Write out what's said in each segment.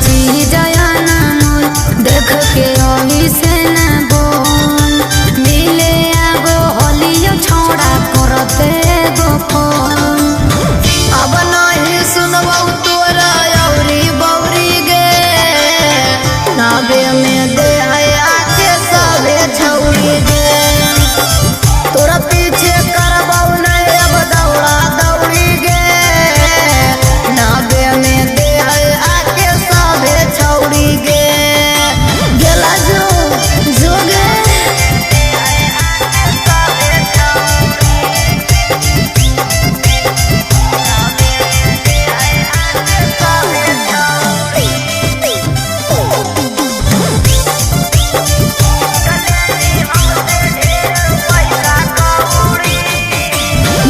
चीज ना मोल देख के अभी से न बोल मिले आगो होलियो छोड़ा करते गो फोन अब नहीं सुनबौ तोरा औरी बौरी गे नाबे में दे आके सबे छौरी गे तोरा पीछे करबौ नहीं अब दौड़ा दौड़ी गे नाबे में दे आके सबे छौरी गे गेला जो गे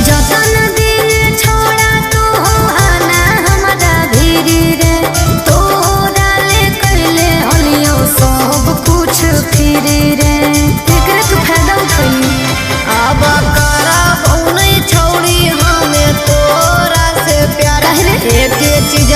जतन दिन छोड़ा तू आना हमरा भीरी रे तोरा ले कैले होलियो सब कुछ फिरी रे एकरे तू फायदा उठई अब करबौ नहीं छौरी हमें तोरा से प्यार एक चीज